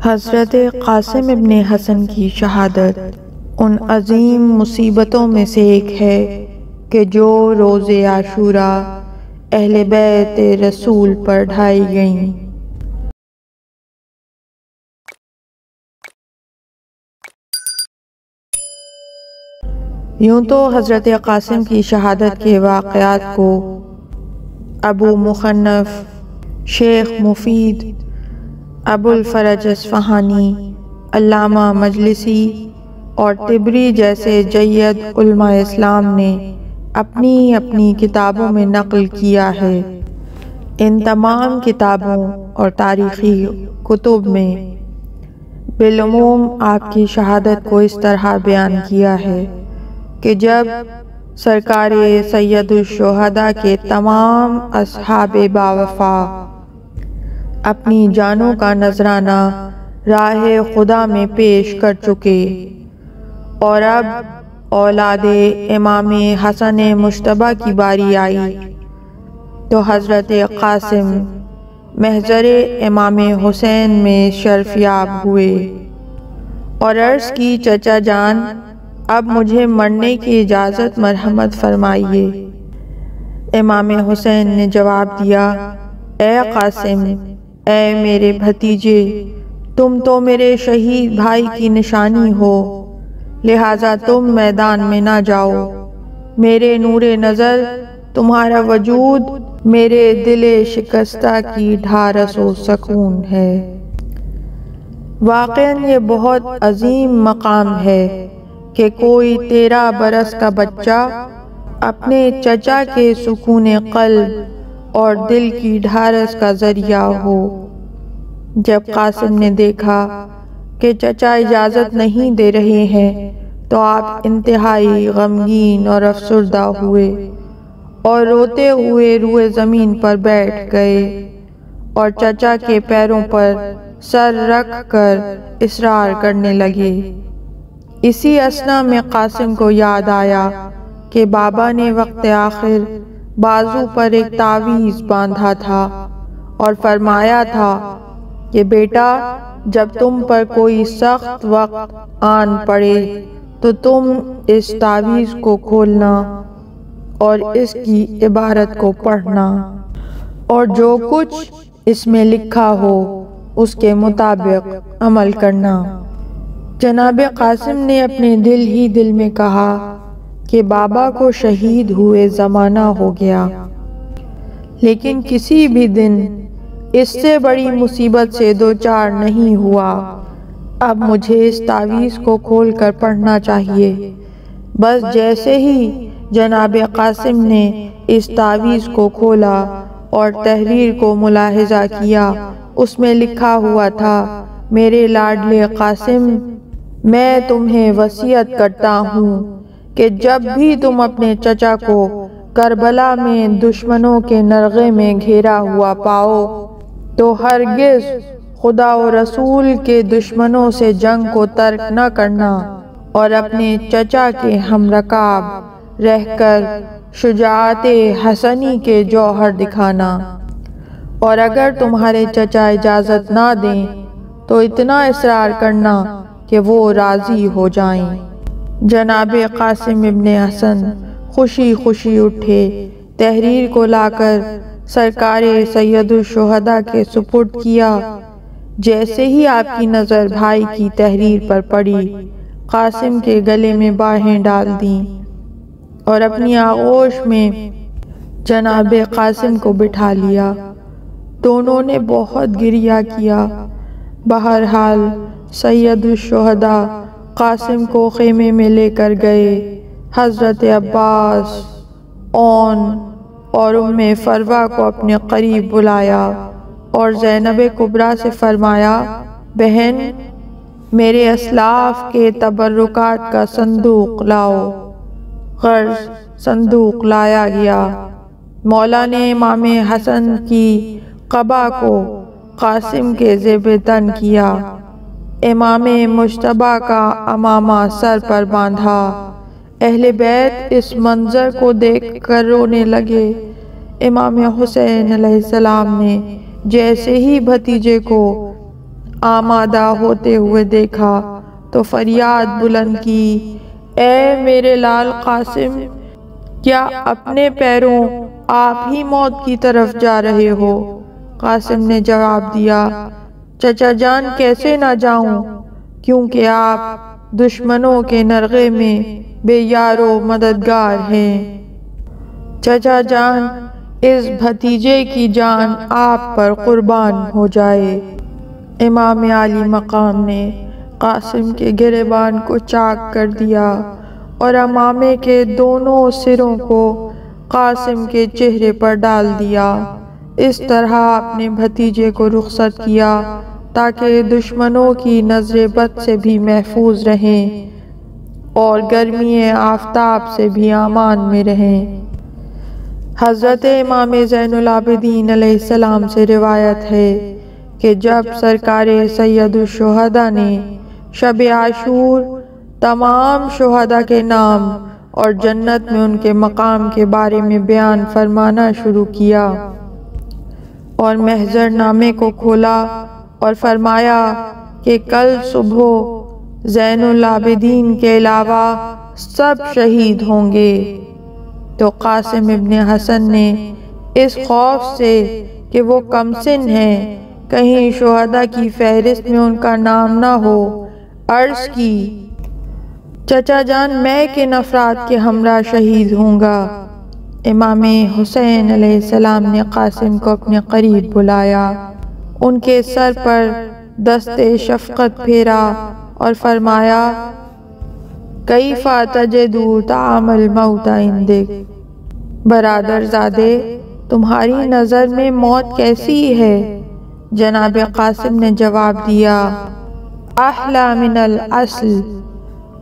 حضرت قاسم ابن حسن کی شہادت ان عظیم مصیبتوں میں سے ایک ہے کہ جو روز عاشورہ اہل بیت رسول پر ڈھائی گئیں۔ یوں تو حضرت قاسم کی شہادت کے واقعات کو ابو مخنف، شیخ مفید، ابو الفرج اصفہانی، علامہ مجلسی اور طبری جیسے جید علماء اسلام نے اپنی اپنی کتابوں میں نقل کیا ہے۔ ان تمام کتابوں اور تاریخی کتب میں بالعموم آپ کی شہادت کو اس طرح بیان کیا ہے کہ جب سرکار سید الشہداء کے تمام اصحاب باوفا اپنی جانوں کا نذرانہ راہ خدا میں پیش کر چکے اور اب اولاد امام حسن مجتبیٰ کی باری آئی تو حضرت قاسم محضر امام حسین میں شرفیاب ہوئے اور عرض کی چچا جان اب مجھے مرنے کی اجازت مرحمت فرمائیے۔ امام حسین نے جواب دیا، اے قاسم، اے میرے بھتیجے، تم تو میرے شہید بھائی کی نشانی ہو، لہٰذا تم میدان میں نہ جاؤ۔ میرے نور نظر تمہارا وجود میرے دل شکستہ کی ڈھارس و سکون ہے۔ واقعاً یہ بہت عظیم مقام ہے کہ کوئی 13 برس کا بچہ اپنے چچا کے سکون قلب اور دل کی ڈھارس کا ذریعہ ہو۔ جب قاسم نے دیکھا کہ چچا اجازت نہیں دے رہے ہیں تو آپ انتہائی غمگین اور افسردہ ہوئے اور روتے ہوئے روئے زمین پر بیٹھ گئے اور چچا کے پیروں پر سر رکھ کر اصرار کرنے لگے۔ اسی اثنا میں قاسم کو یاد آیا کہ بابا نے وقت آخر بازو پر ایک تعویذ باندھا تھا اور فرمایا تھا کہ بیٹا جب تم پر کوئی سخت وقت آن پڑے تو تم اس تعویذ کو کھولنا اور اس کی عبارت کو پڑھنا اور جو کچھ اس میں لکھا ہو اس کے مطابق عمل کرنا۔ جناب قاسم نے اپنے دل ہی دل میں کہا کہ بابا کو شہید ہوئے زمانہ ہو گیا، لیکن کسی بھی دن اس سے بڑی مصیبت سے دوچار نہیں ہوا۔ اب مجھے اس تعویذ کو کھول کر پڑھنا چاہیے۔ بس جیسے ہی جناب قاسم نے اس تعویذ کو کھولا اور تحریر کو ملاحظہ کیا، اس میں لکھا ہوا تھا، میرے لاڈلے قاسم، میں تمہیں وصیت کرتا ہوں کہ جب بھی تم اپنے چچا کو کربلا میں دشمنوں کے نرغے میں گھیرا ہوا پاؤ تو ہرگز خدا و رسول کے دشمنوں سے جنگ کو ترک نہ کرنا اور اپنے چچا کے ہم رکاب رہ کر شجاعت حسنی کے جوہر دکھانا، اور اگر تمہارے چچا اجازت نہ دیں تو اتنا اصرار کرنا کہ وہ راضی ہو جائیں۔ جناب قاسم ابن حسن خوشی خوشی اٹھے، تحریر کو لا کر سرکار سید الشہداء کے سپرد کیا۔ جیسے ہی آپ کی نظر بھائی کی تحریر پر پڑی، قاسم کے گلے میں باہیں ڈال دیں اور اپنی آغوش میں جناب قاسم کو بٹھا لیا۔ دونوں نے بہت گریہ کیا۔ بہرحال سید الشہداء قاسم کو خیمے میں لے کر گئے۔ حضرت عباس، اون اور ام فروہ کو اپنے قریب بلایا اور زینب کبریٰ سے فرمایا، بہن، میرے اسلاف کے تبرکات کا صندوق لاؤ۔ غرض صندوق لایا گیا۔ مولا نے امام حسن کی قبا کو قاسم کے زیب تن کیا، امام مجتبیٰ کا عمامہ سر پر باندھا۔ اہل بیت اس منظر کو دیکھ کر رونے لگے۔ امام حسین علیہ السلام نے جیسے ہی بھتیجے کو آمادہ ہوتے ہوئے دیکھا تو فریاد بلند کی، اے میرے لال قاسم، کیا اپنے پیروں آپ ہی موت کی طرف جا رہے ہو؟ قاسم نے جواب دیا، چچا جان کیسے نہ جاؤں، کیونکہ آپ دشمنوں کے نرغے میں بے یار و مددگار ہیں۔ چچا جان، اس بھتیجے کی جان آپ پر قربان ہو جائے۔ امام عالی مقام نے قاسم کے گریبان کو چاک کر دیا اور عمامے کے دونوں سروں کو قاسم کے چہرے پر ڈال دیا۔ اس طرح اپنے بھتیجے کو رخصت کیا تاکہ دشمنوں کی نظر بد سے بھی محفوظ رہیں اور گرمی آفتاب سے بھی امان میں رہیں۔ حضرت امام زین العابدین علیہ السلام سے روایت ہے کہ جب سرکار سید الشہداء نے شب عاشور تمام شہداء کے نام اور جنت میں ان کے مقام کے بارے میں بیان فرمانا شروع کیا اور محضر نامے کو کھولا اور فرمایا کہ کل صبح زین العابدین کے علاوہ سب شہید ہوں گے، تو قاسم ابن حسن نے اس خوف سے کہ وہ کم سن ہیں، کہیں شہداء کی فہرست میں ان کا نام نہ ہو، عرض کی، چچا جان میں کن افراد کے ہمراہ شہید ہوں گا؟ امام حسین علیہ السلام نے قاسم کو اپنے قریب بلایا، ان کے سر پر دست شفقت پھیرا اور فرمایا، کیف تجد طعم الموت عندک؟ برادر زادے، تمہاری نظر میں موت کیسی ہے؟ جناب قاسم نے جواب دیا، احلی من العسل،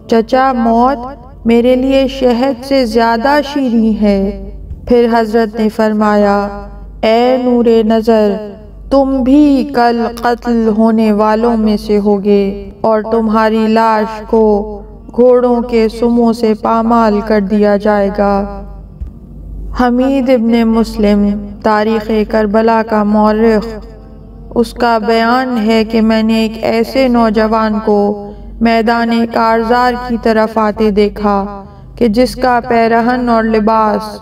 چچا موت میرے لیے شہد سے زیادہ شیریں ہے۔ پھر حضرت نے فرمایا، اے نور نظر، تم بھی کل قتل ہونے والوں میں سے ہوگے اور تمہاری لاش کو گھوڑوں کے سموں سے پامال کر دیا جائے گا۔ حمید ابن مسلم تاریخ کربلا کا مورخ، اس کا بیان ہے کہ میں نے ایک ایسے نوجوان کو میدان کارزار کی طرف آتے دیکھا کہ جس کا پیرہن اور لباس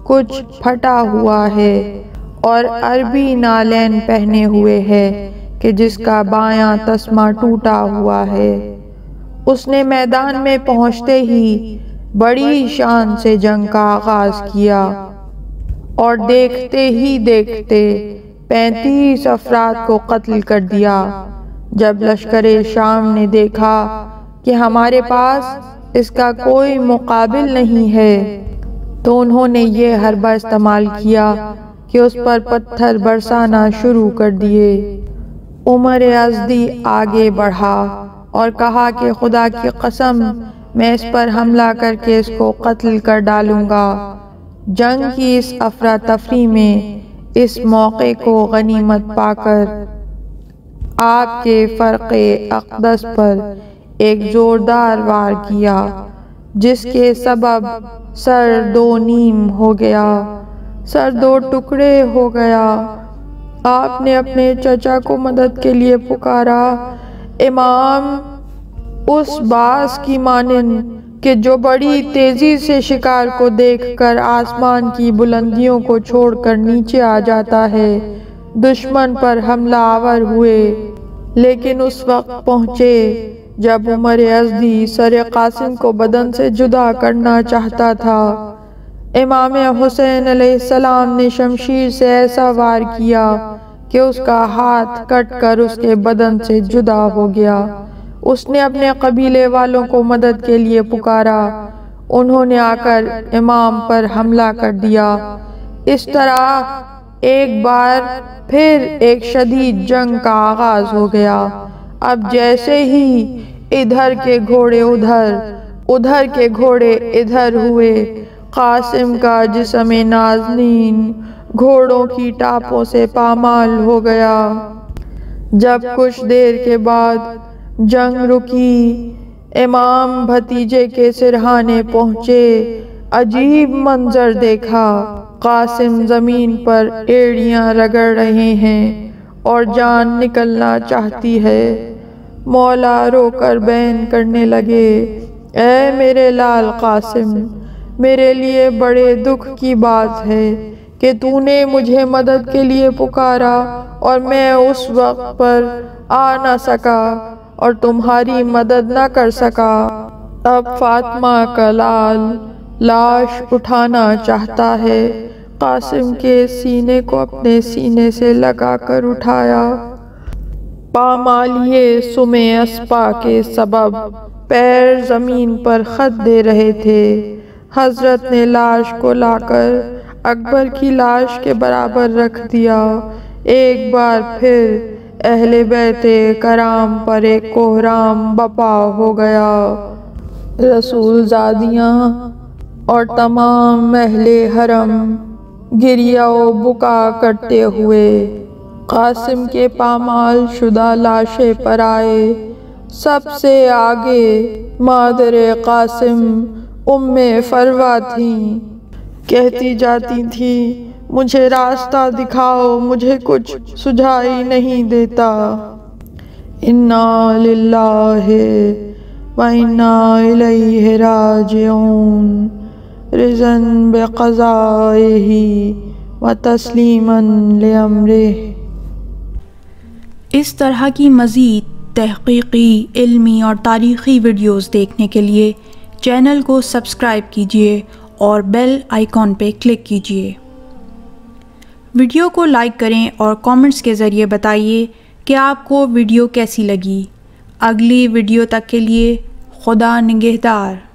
کچھ پھٹا ہوا ہے اور عربی نالین پہنے ہوئے ہے کہ جس کا بایاں تسمہ ٹوٹا ہوا ہے۔ اس نے میدان میں پہنچتے ہی بڑی شان سے جنگ کا آغاز کیا اور دیکھتے ہی دیکھتے 35 افراد کو قتل کر دیا۔ جب لشکر شام نے دیکھا کہ ہمارے پاس اس کا کوئی مقابل نہیں ہے تو انہوں نے یہ حربہ استعمال کیا کہ اس پر پتھر برسانا شروع کر دیے۔ عمر ازدی آگے بڑھا اور کہا کہ خدا کی قسم میں اس پر حملہ کر کے اس کو قتل کر ڈالوں گا۔ جنگ کی اس افراتفری میں اس موقع کو غنیمت پا کر آپ کے فرق اقدس پر ایک زوردار وار کیا جس کے سبب سر دو نیم ہو گیا، سر دو ٹکڑے ہو گیا۔ آپ نے اپنے چچا کو مدد کے لیے پکارا، امام اس باز کی مانند کہ جو بڑی تیزی سے شکار کو دیکھ کر آسمان کی بلندیوں کو چھوڑ کر نیچے آ جاتا ہے، دشمن پر حملہ آور ہوئے، لیکن اس وقت پہنچے جب عمر ازدی سر قاسم کو بدن سے جدا کرنا چاہتا تھا۔ امام حسین علیہ السلام نے شمشیر سے ایسا وار کیا کہ اس کا ہاتھ کٹ کر اس کے بدن سے جدا ہو گیا۔ اس نے اپنے قبیلے والوں کو مدد کے لیے پکارا، انہوں نے آ کر امام پر حملہ کر دیا۔ اس طرح ایک بار پھر ایک شدید جنگ کا آغاز ہو گیا۔ اب جیسے ہی ادھر کے گھوڑے ادھر، ادھر کے گھوڑے ادھر ہوئے، قاسم کا جسم نازنین گھوڑوں کی ٹاپوں سے پامال ہو گیا۔ جب کچھ دیر کے بعد جنگ رکی، امام بھتیجے کے سرہانے پہنچے، عجیب منظر دیکھا۔ قاسم زمین پر ایڑیاں رگڑ رہے ہیں اور جان نکلنا چاہتی ہے۔ مولا رو کر بین کرنے لگے، اے میرے لال قاسم، میرے لیے بڑے دکھ کی بات ہے کہ تو نے مجھے مدد کے لیے پکارا اور میں اس وقت پر آ نہ سکا اور تمہاری مدد نہ کر سکا۔ اب فاطمہ کا لال لاش اٹھانا چاہتا ہے۔ قاسم کے سینے کو اپنے سینے سے لگا کر اٹھایا۔ پامالیے سمے اسپا کے سبب پیر زمین پر خط دے رہے تھے۔ حضرت نے لاش کو لا کر اکبر کی لاش کے برابر رکھ دیا۔ ایک بار پھر اہل بیت کرام پر ایک کوہرام بپا ہو گیا۔ رسول زادیاں اور تمام اہل حرم گریہ و بکا کرتے ہوئے قاسم کے پامال شدہ لاشے پر آئے۔ سب سے آگے مادر قاسم ام فروہ تھیں، کہتی جاتی تھیں، مجھے راستہ دکھاؤ، مجھے کچھ سجھائی نہیں دیتا۔ انا للہ و انا الیہ راجعون، رضا بقضائہ و تسلیما لامرہ۔ اس طرح کی مزید تحقیقی، علمی اور تاریخی ویڈیوز دیکھنے کے لیے چینل کو سبسکرائب کیجیے اور بیل آئیکن پہ کلک کیجیے۔ ویڈیو کو لائک کریں اور کامنٹس کے ذریعے بتائیے کہ آپ کو ویڈیو کیسی لگی۔ اگلی ویڈیو تک کے لیے خدا نگہدار۔